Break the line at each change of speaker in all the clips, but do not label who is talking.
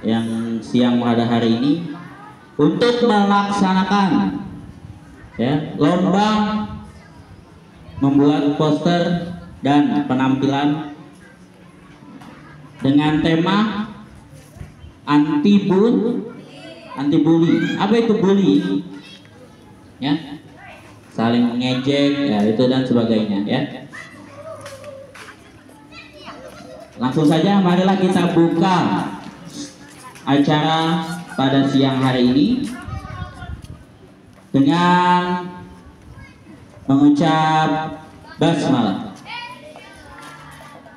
yang siang pada hari ini untuk melaksanakan lomba membuat poster dan penampilan dengan tema anti bully. Apa itu bully? Ya, saling mengejek, ya itu dan sebagainya, ya. Langsung saja marilah kita buka acara pada siang hari ini dengan mengucap basmalah.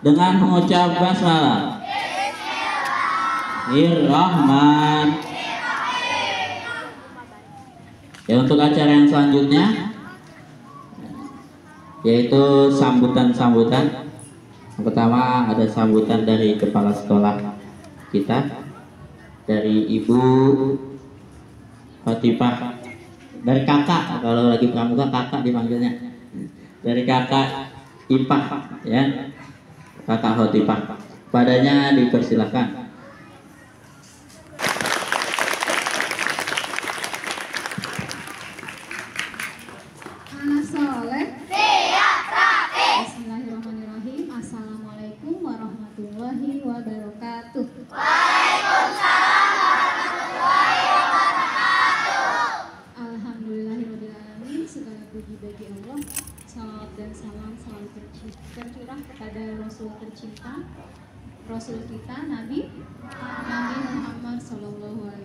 Dengan mengucap basmalah. Ir-Rahman. Ya, untuk acara yang selanjutnya yaitu sambutan-sambutan. Yang pertama ada sambutan dari kepala sekolah kita, dari Ibu Khotifah, dari kakak, kalau lagi pramuka kakak dipanggilnya, dari kakak Ipah, ya, kakak Khotifah. Padanya dipersilahkan.
Anak soleh. Bismillahirrahmanirrahim. Assalamualaikum warahmatullahi wabarakatuh.
Waalaikumsalam warahmatullahi wabarakatuh.
Alhamdulillahirrahmanirrahim. Segala puji bagi Allah. Salawat dan salam selalu tercurah kepada Rasul tercinta, Rasul kita Nabi Muhammad SAW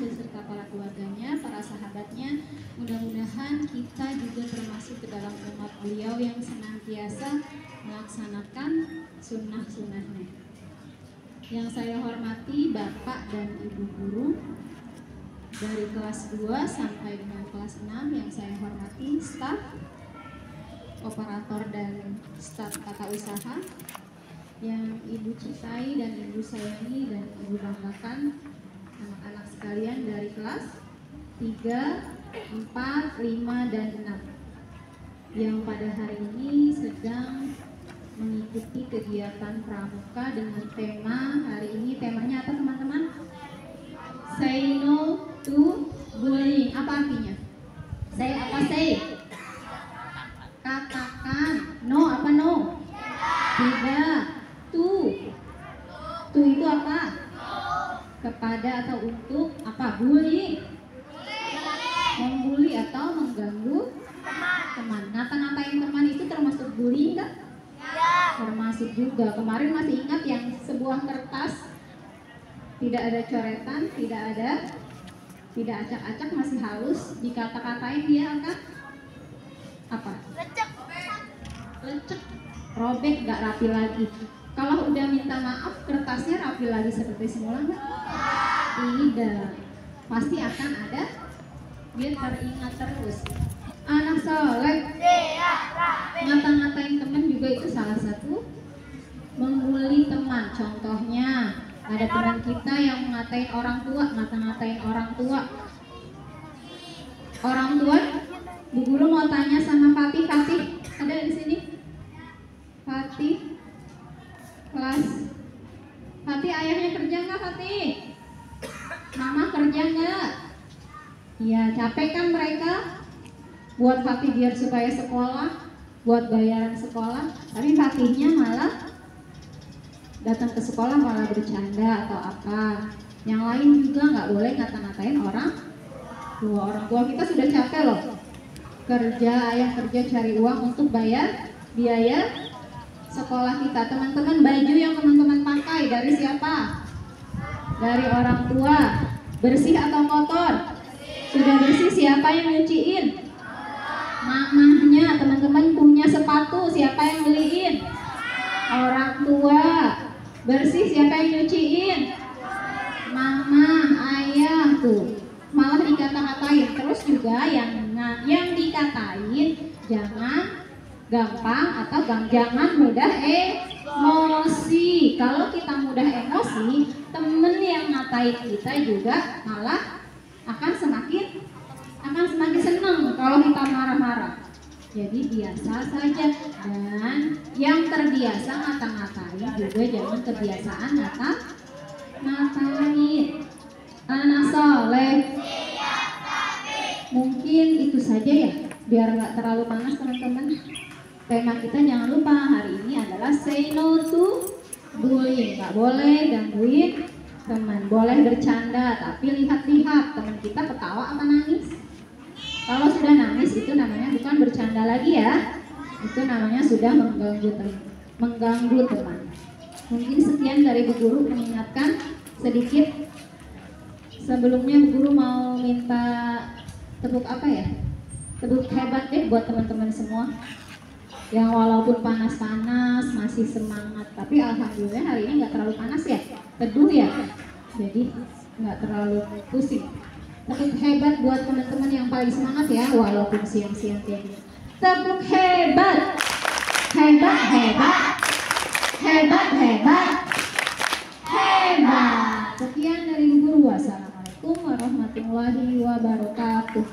beserta para keluarganya, para sahabatnya. Mudah-mudahan kita juga termasuk ke dalam umat beliau yang senantiasa melaksanakan sunnah-sunnahnya. Yang saya hormati Bapak dan Ibu guru dari kelas 2 sampai dengan kelas 6, yang saya hormati staf, operator dan staf tata usaha, yang Ibu cintai dan Ibu sayangi dan Ibu banggakan, anak-anak sekalian dari kelas 3, 4, 5, dan 6 yang pada hari ini sedang mengikuti kegiatan pramuka dengan tema hari ini. Temanya apa teman-teman? Say no to bullying. Apa artinya? Say apa say? Katakan. No apa no? Tidak. To itu apa? Kepada atau untuk apa? Bully. Membuli atau mengganggu teman. Ngata-ngatain teman itu termasuk bullying kan? Termasuk juga. Kemarin masih ingat yang sebuah kertas tidak ada coretan, tidak acak-acak, masih halus, dikata-katain dia akan apa? Lecek, robek, gak rapi lagi. Kalau udah minta maaf, kertasnya rapi lagi seperti semula nggak? Tidak, pasti akan ada, dia teringat terus. Anak soleh, ngata-ngatain teman juga itu salah satu membuli teman. Contohnya, ada teman kita yang mengatain orang tua, ngata-ngatain orang tua. Orang tua, Bu Guru mau tanya sama Fatih, ada di sini? Fatih, kelas. Fatih, ayahnya kerja nggak Fatih? Mama kerja nggak? Iya, capek kan mereka? Buat Fatih biar supaya sekolah, buat bayaran sekolah, tapi Fatihnya malah datang ke sekolah malah bercanda atau apa. Yang lain juga nggak boleh ngata-ngatain orang tua kita sudah capek loh kerja, ayah kerja cari uang untuk bayar biaya sekolah kita. Teman-teman, baju yang teman-teman pakai dari siapa? Dari orang tua. Bersih atau kotor? Sudah bersih, siapa yang nyuciin? Mamahnya. Teman-teman punya sepatu, siapa yang beliin? Orang tua. Bersih, siapa yang nyuciin? Mama, ayah. Tuh malah dikata-katain. Terus juga yang dikatain jangan gampang atau jangan mudah emosi. Kalau kita mudah emosi, temen yang ngatain kita juga malah akan semakin senang kalau kita marah-marah. Jadi biasa saja, dan yang terbiasa ngata-ngatain juga jangan kebiasaan ngatain. boleh. Mungkin itu saja ya, biar nggak terlalu panas teman-teman. Tema kita jangan lupa hari ini adalah say no to bullying. Nggak boleh gangguin teman, boleh bercanda, tapi lihat-lihat teman kita ketawa apa nangis. Kalau sudah nangis itu namanya bukan bercanda lagi ya, itu namanya sudah mengganggu teman. Mungkin sekian dari Bu Guru mengingatkan sedikit. Sebelumnya Bu Guru mau minta tepuk apa ya? Tepuk hebat deh buat teman-teman semua yang walaupun panas-panas masih semangat, tapi alhamdulillah hari ini nggak terlalu panas ya, teduh ya, jadi nggak terlalu pusing. Tepuk hebat buat teman-teman yang paling semangat ya, walaupun siang-siang kayak gini. Tepuk hebat, hebat, hebat, hebat, hebat, hebat. Sekian dari Bu Guru. Wassalamualaikum warahmatullahi wabarakatuh.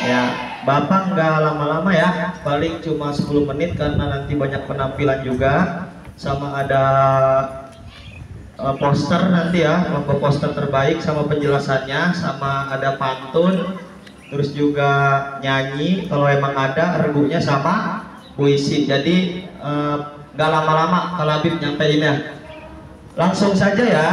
Ya, Bapak nggak lama-lama ya, paling cuma 10 menit karena nanti banyak penampilan juga, sama ada poster nanti ya, lomba poster terbaik sama penjelasannya, sama ada pantun, terus juga nyanyi kalau emang ada, regunya sama puisi. Jadi nggak lama-lama kalau Habib nyampein ya. Langsung saja ya,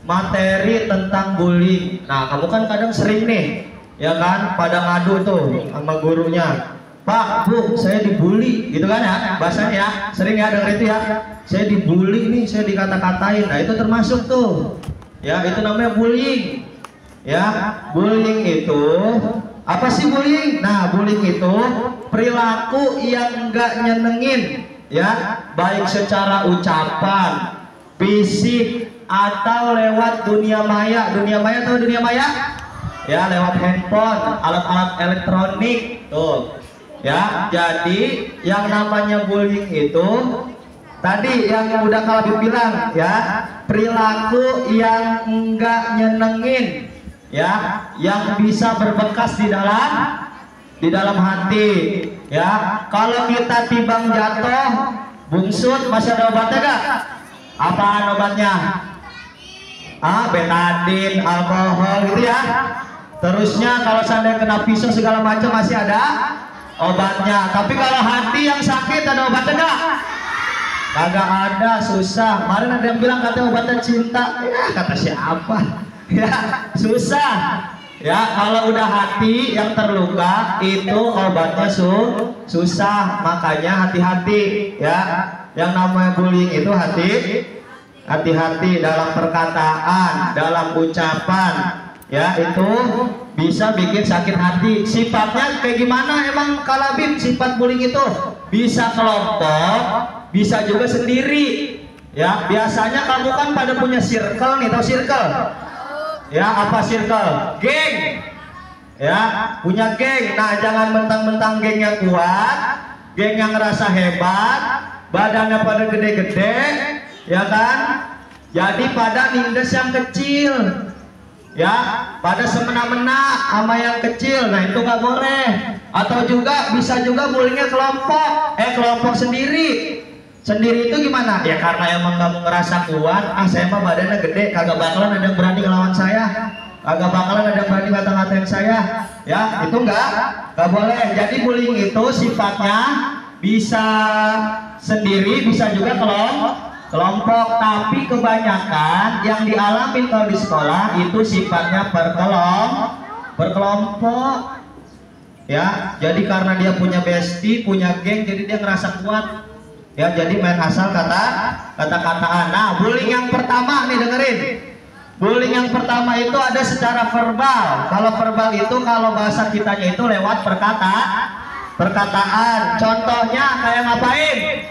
materi tentang bullying. Nah, kamu kan kadang sering nih, ya kan, pada ngadu tuh sama gurunya, Pak, Bu, saya dibully, gitu kan ya, bahasanya ya, sering ya denger itu ya, saya dibully nih, saya dikata-katain. Nah, itu termasuk tuh, ya, itu namanya bullying. Ya, bullying itu apa sih bullying? Nah, bullying itu perilaku yang enggak nyenengin, ya, baik secara ucapan, fisik, atau lewat dunia maya. Dunia maya atau dunia maya? Ya, lewat handphone, alat-alat elektronik tuh. Ya, jadi yang namanya bullying itu tadi yang udah kalau bilang ya, perilaku yang enggak nyenengin, ya, yang bisa berbekas di dalam hati. Ya, kalau kita tibang jatuh, bungsut, masih ada obatnya gak? Apaan obatnya? Betadin, alkohol gitu ya. Terusnya kalau seandainya kena pisau segala macam masih ada obatnya. Tapi kalau hati yang sakit ada obatnya enggak? Kagak ada, susah. Kemarin ada yang bilang katanya obatnya cinta. Ya, kata siapa? Ya, susah. Ya, kalau udah hati yang terluka itu obatnya susah. Makanya hati-hati ya. Yang namanya bullying itu hati-hati dalam perkataan, dalam ucapan, ya, itu bisa bikin sakit hati. Sifatnya kayak gimana emang Kalabib? Sifat bullying itu bisa kelompok, bisa juga sendiri. Ya, biasanya kamu kan pada punya circle nih, tahu circle? Ya, apa circle? Geng. Ya, punya geng. Nah, jangan mentang-mentang gengnya kuat, geng yang ngerasa hebat, badannya pada gede-gede, ya kan? Jadi pada nindes yang kecil, ya, pada semena-mena sama yang kecil. Nah, itu nggak boleh. Atau juga bisa juga bullyingnya kelompok sendiri. Sendiri itu gimana? Ya karena emang kamu ngerasa kuat, saya mah badannya gede, kagak bakalan ada yang berani ngelawan saya, kagak bakalan ada yang berani ngata-ngatain saya. Ya, itu nggak boleh. Jadi bullying itu sifatnya bisa sendiri, bisa juga kelompok, tapi kebanyakan yang dialami kalau di sekolah itu sifatnya berkelompok. Ya, jadi karena dia punya bestie, punya geng, jadi dia ngerasa kuat. Ya, jadi main asal kata-kataan. Nah, bullying yang pertama nih, dengerin. Bullying yang pertama itu ada secara verbal. Kalau verbal itu kalau bahasa kitanya itu lewat perkataan. Contohnya kayak ngapain?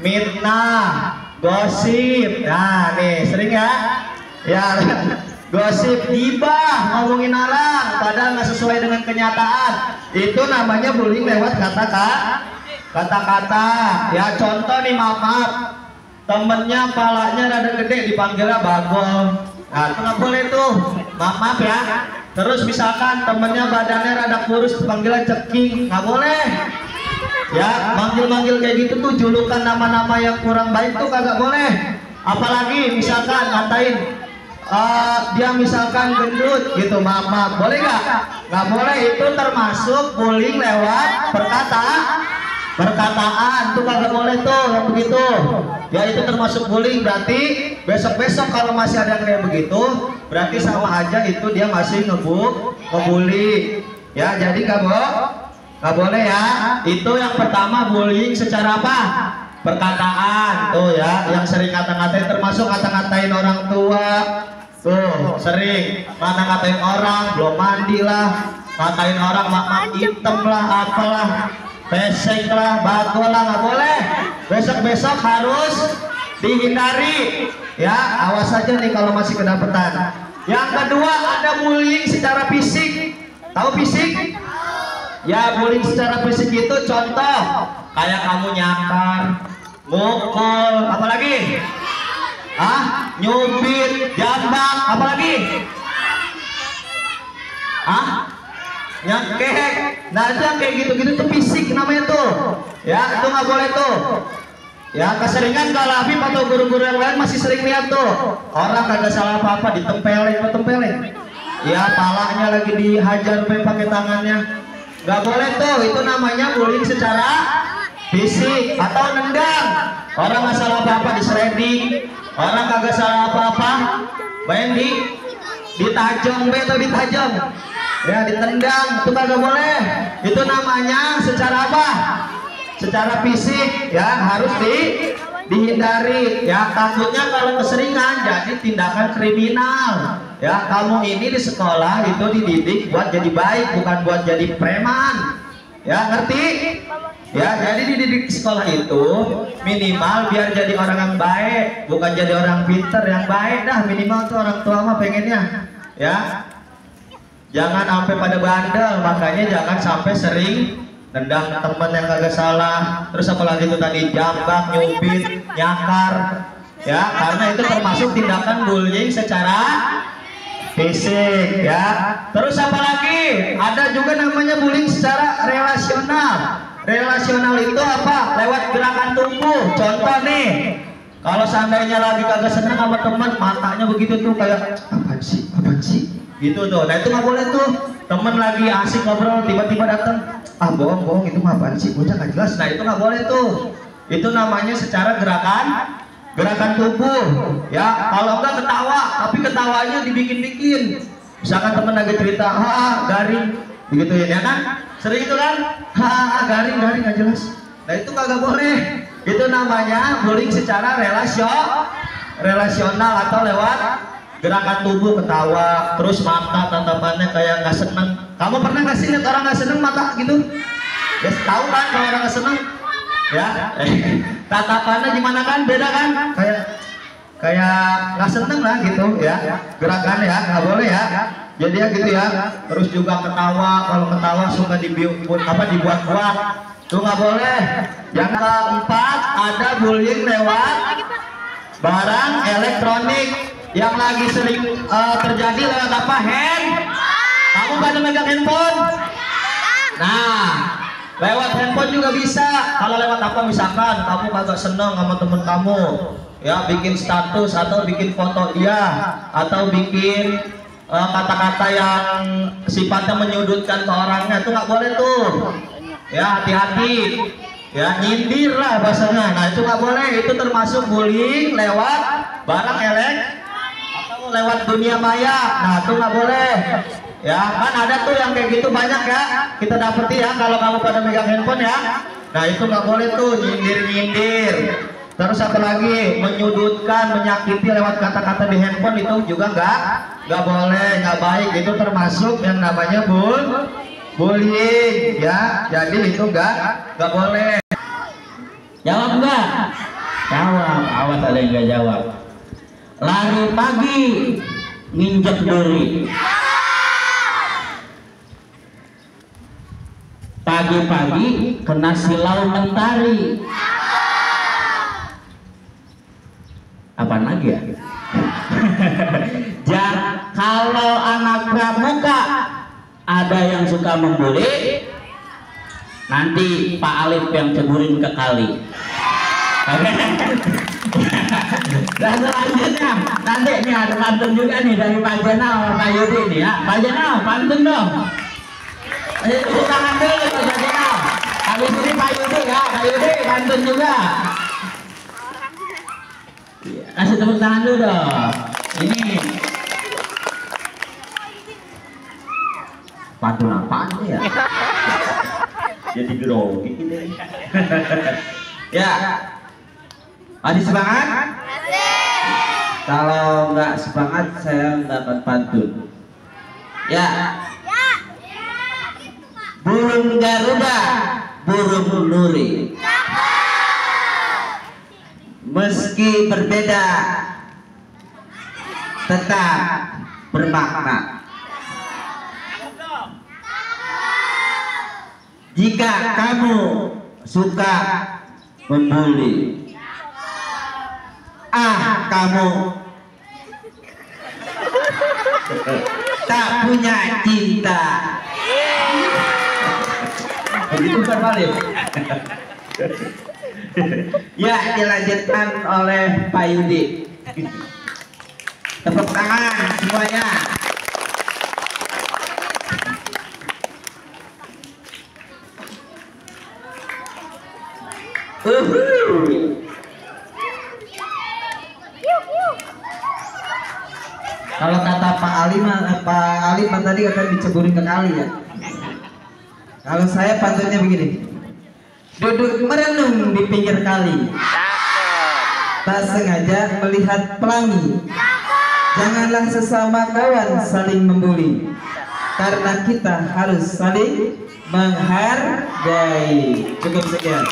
Mitnah, gosip. Nah, nih sering ya. Ya, gosip, gibah, ngomongin orang padahal nggak sesuai dengan kenyataan. Itu namanya bullying lewat kata-kata. Ya, contoh nih, maaf, temennya palanya rada gede dipanggilnya bagol. Nah, itu nggak boleh tuh, maaf ya. Terus misalkan temennya badannya rada kurus dipanggilnya ceking, nggak boleh. Ya, manggil-manggil kayak gitu tuh, julukan nama-nama yang kurang baik tuh kagak boleh. Apalagi misalkan ngatain dia misalkan gendut gitu, maaf, boleh nggak? Nggak boleh, itu termasuk bullying lewat perkataan tuh, kagak boleh tuh yang begitu ya, itu termasuk bullying. Berarti besok kalau masih ada yang kayak begitu, berarti sama aja itu dia masih ngebully ya. Jadi nggak boleh ya. Itu yang pertama, bullying secara apa? Perkataan tuh ya, yang sering ngata-ngatain, termasuk ngata-ngatain orang tua tuh, sering ngata-ngatain orang belum mandi lah, ngatain orang mak hitam lah, apalah, pesek lah, bagol lah, nggak boleh. Besok harus dihindari ya. Awas aja nih kalau masih kedapatan. Yang kedua, ada bullying secara fisik. Tahu fisik? Ya, bullying secara fisik itu contoh kayak kamu nyakar, mukul, apalagi? Nyubit, jambak, apalagi? Nyekek. Nah, itu yang kayak gitu-gitu tuh fisik namanya tuh. Ya, itu nggak boleh tuh. Ya, keseringan kalau Habib atau guru-guru yang lain masih sering lihat tuh, orang kagak salah apa-apa ditempelin. Ya, palanya lagi dihajar pakai tangannya. Nggak boleh tuh, itu namanya bullying secara fisik. Atau nendang, orang nggak salah apa-apa disereding, orang kagak salah apa-apa main ditajam atau ditajam ya, ditendang, itu kagak boleh. Itu namanya secara apa? Secara fisik ya, harus dihindari ya. Takutnya kalau keseringan jadi tindakan kriminal ya. Kamu ini di sekolah itu dididik buat jadi baik, bukan buat jadi preman ya, ngerti ya. Jadi dididik di sekolah itu minimal biar jadi orang yang baik, bukan jadi orang pinter yang baik dah. Minimal tuh orang tua mah pengennya ya, jangan sampai pada bandel. Makanya jangan sampai sering nendang teman yang kagak salah. Terus apalagi itu tadi, jambak, nyubit, nyakar ya, karena itu termasuk tindakan bullying secara fisik ya. Terus apalagi ada juga namanya bullying secara relasional. Relasional itu apa? Lewat gerakan tubuh. Contoh nih, kalau seandainya lagi kagak senang sama teman, matanya begitu tuh kayak apaan sih gitu tuh. Nah, itu nggak boleh tuh. Temen lagi asik ngobrol, tiba-tiba datang, bohong itu mah apaan sih, bocah nggak jelas. Nah, itu nggak boleh tuh. Itu namanya secara gerakan tubuh ya. Kalau enggak ketawa, tapi ketawanya dibikin-bikin. Misalkan temen lagi cerita, garing digituin ya kan, sering itu kan, garing nggak jelas. Nah, itu kagak boleh. Itu namanya bullying secara relasional atau lewat gerakan tubuh, ketawa, terus mata tatapannya kayak nggak seneng. Kamu pernah nggak sih lihat orang nggak seneng mata gitu? Ya tahu kan kalau orang nggak seneng ya. Tatapannya gimana kan, beda kan, kayak nggak seneng lah gitu ya. Gerakannya ya nggak boleh ya. Jadi ya gitu ya. Terus juga ketawa, kalau ketawa suka dibuat-buat, tuh nggak boleh. Yang keempat, ada bullying lewat barang elektronik. Yang lagi sering terjadi lewat apa? Kamu pada megang handphone? Nah, lewat handphone juga bisa. Kalau lewat apa, misalkan kamu kagak seneng sama temen kamu ya, bikin status atau bikin foto dia, atau bikin kata-kata yang sifatnya menyudutkan ke orangnya, itu nggak boleh tuh ya. Hati-hati ya, nyindir lah bahasanya. Nah, itu nggak boleh. Itu termasuk bullying lewat barang atau lewat dunia maya. Nah, itu nggak boleh ya. Kan ada tuh yang kayak gitu banyak ya, kita dapeti ya kalau kamu pada megang handphone ya. Nah, itu nggak boleh tuh, nyindir. Terus apa lagi, menyudutkan, menyakiti lewat kata-kata di handphone, itu juga nggak boleh, nggak baik. Itu termasuk yang namanya bullying ya. Jadi itu nggak boleh.
Jawab enggak? Jawab. Awas ada yang nggak jawab. Lari pagi nginjek duri. Pagi-pagi kena silau mentari. Apaan lagi ya? Kalau anak pramuka ada yang suka membuli, nanti Pak Alif yang ceburin ke kali. Dan selanjutnya nanti nih ada pantun juga nih dari Pak Jenal sama Pak Yudi nih ya. Pak Jenal pantun dong. Tepuk tangan dulu Pak Jenal. Habis ini Pak Yudi ya, Pak Yudi pantun juga. Kasih tepuk tangan dulu dong. Ini pantun apaan nih ya? Jadi grogi gitu. Ya. Masih semangat? Kalau nggak semangat saya nggak akan pantun. Ya. Burung Garuda, burung nuri. Meski berbeda, tetap bermakna. Jika kamu suka membuli, kamu tak punya cinta. Begitu kan balik. Ya, dilanjutkan oleh Pak Yudi. Tepuk tangan semuanya. Kalau kata Pak Ali tadi akan diceburin ke kali ya. Kalau saya pantunnya begini. Duduk merenung di pinggir kali. Tak sengaja melihat pelangi. Janganlah sesama kawan saling membuli. Karena kita harus saling menghargai. Cukup sekian.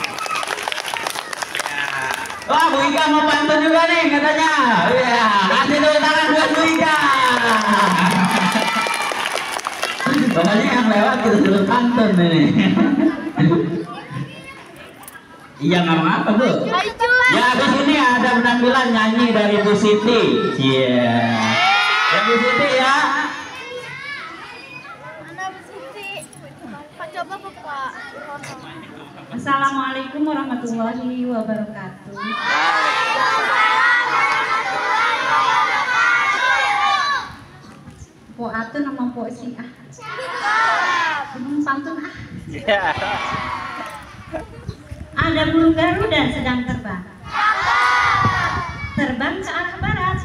Wah, Bu Ika mau pantun juga nih katanya. Iya, kasih tepuk tangan buat Bu Ika. Pokoknya yang lewat kita suruh pantun ini. Iya, nggak apa Bu. Ya, habis ini ada penampilan nyanyi dari Bu Siti. Iya. Ya Bu Siti ya.
Mana Bu Siti? Pak coba Pak.
Assalamualaikum warahmatullahi wabarakatuh. Po atun sama po si belum pantun Ada burung Garuda sedang terbang. Terbang ke arah barat.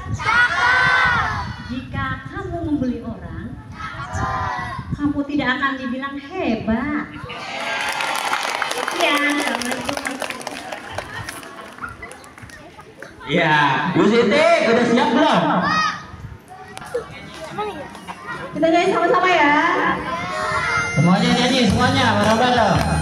Jika kamu membeli orang, kamu tidak akan dibilang hebat. Ya,
Ya, Bu Siti udah siap belum?
kita nyanyi sama-sama ya.
Semuanya nyanyi, semuanya bareng-bareng.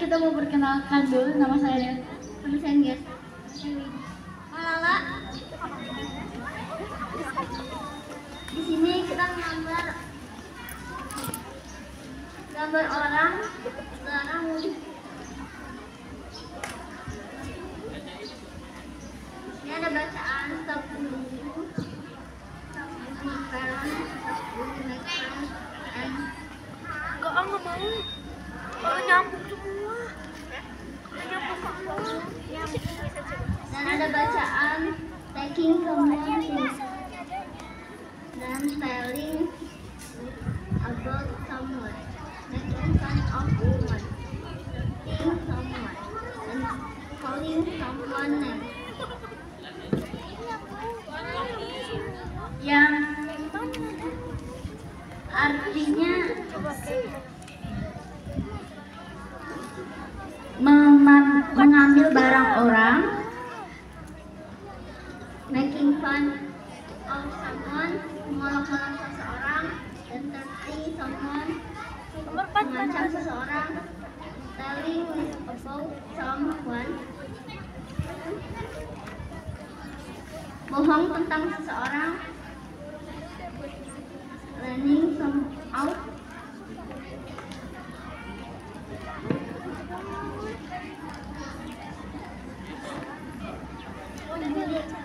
kita mau perkenalkan dulu nama saya. Nama saya Nias. Lala. Di sini kita gambar orang. Sekarang ini ada bacaan 10. Kok nggak mau? Kok nyambung semua? Dan ada bacaan taking someone dan telling about someone, making fun of someone, seeing someone, and calling someone name. Yang artinya mengambil barang orang, making fun of someone, mengolok-olok seseorang, dan threatening someone, mengancam seseorang, telling about someone, bohong tentang seseorang, learning some out,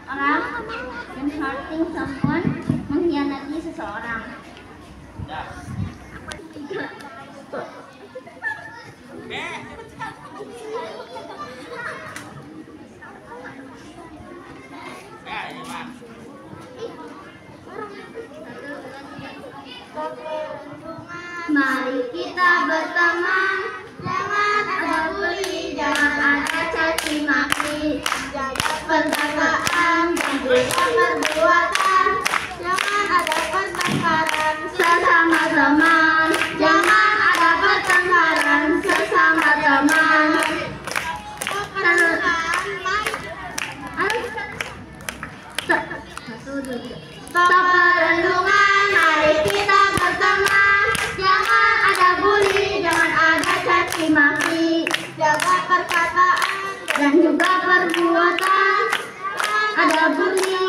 orang, dan hurting someone, mengkhianati seseorang. Mari kita berteman, jangan ada bully, jangan ada caci maki, jaga persaudaraan dan juga perbuatan, jangan ada pertengkaran sesama teman, jangan ada pertengkaran sesama teman. Stop perundungan, mari kita berteman, jangan ada bully, jangan ada caci maki, jaga perkataan dan juga perbuatan. Ada bully,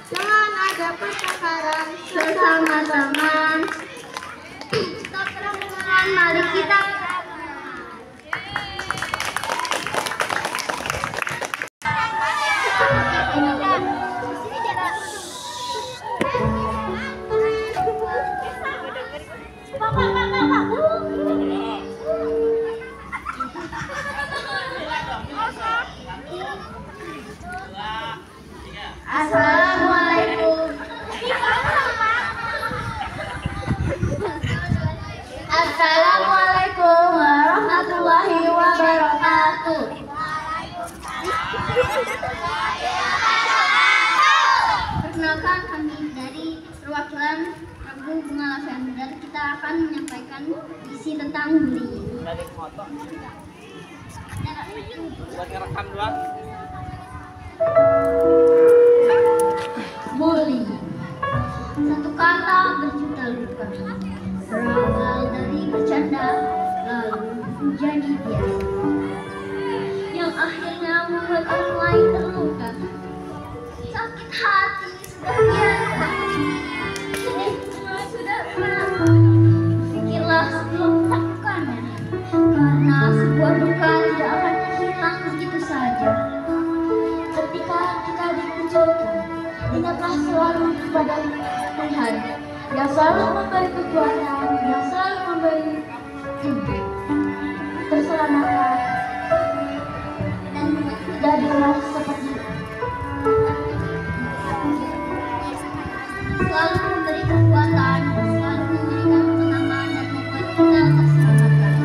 jangan ada pertengkaran sesama teman. Stop perundungan, mari kita Assalamualaikum. Assalamualaikum warahmatullahi wabarakatuh. Perkenalkan, kami dari perwakilan Rabu Bunga Lavender. Kita akan menyampaikan isi tentang bullying. Bully, satu kata berjuta luka, berawal dari bercanda lalu menjadi biasa, yang akhirnya membuat orang lain terluka. Sakit hati sudah biasa, sedih semua sudah pernah. Pikirlah sebelum melakukannya, karena sebuah duka tidak akan hilang begitu saja. Ketika kita dikucilkan, ingatlah selalu kepada Tuhan yang selalu memberi kekuatan, yang selalu memberi keselamatan, dan jadilah seperti selalu memberi kekuatan, selalu memberikan ketenangan dan membuat kita terselamatkan.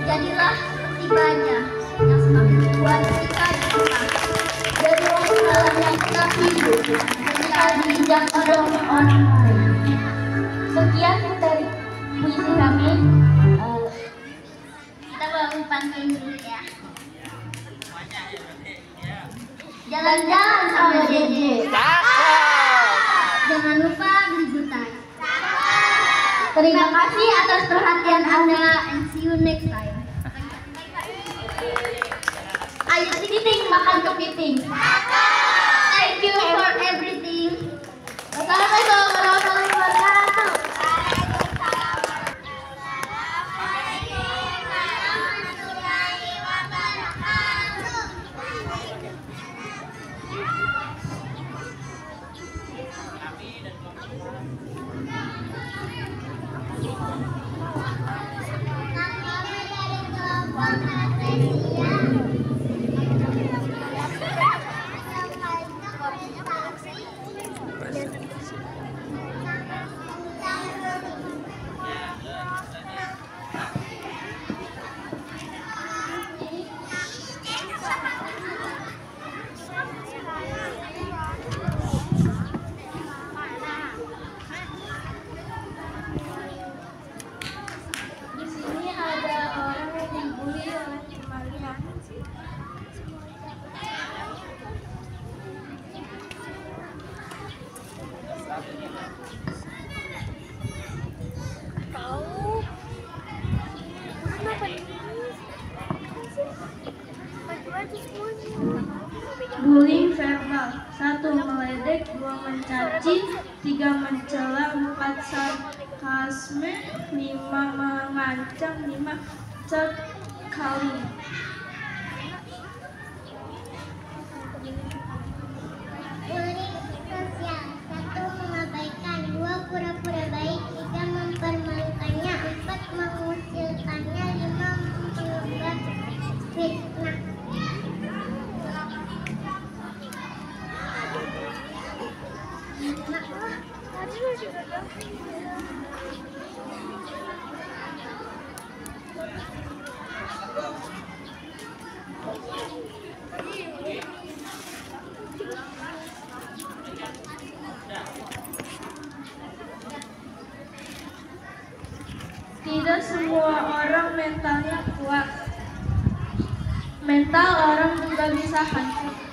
Jadilah seperti baja yang semakin kuat ketika dipegang. Jadilah jalan yang tetap hidup ketika diinjak oleh orang lain. Sekian dari puisi kami. Kita mau pantun dulu ya. Jalan-jalan sama JJ. Jangan lupa beli butai. Terima kasih atas perhatian Anda, and see you you next time. Ayo kepiting, makan kepiting. Thank you for everything. Wassalamualaikum warahmatullahi wabarakatuh.
Bullying verbal. 1. Meledek, 2. mencaci, 3. mencela, 4. sarkasme, 5. mengancam, 5. sekali.
Bullying sosial. 1. mengabaikan, 2. pura-pura baik, 3. mempermalukannya, 4. mengucilkannya, 5. menyebar fitnah.
Tidak semua orang mentalnya kuat. Mental orang juga bisa hancur.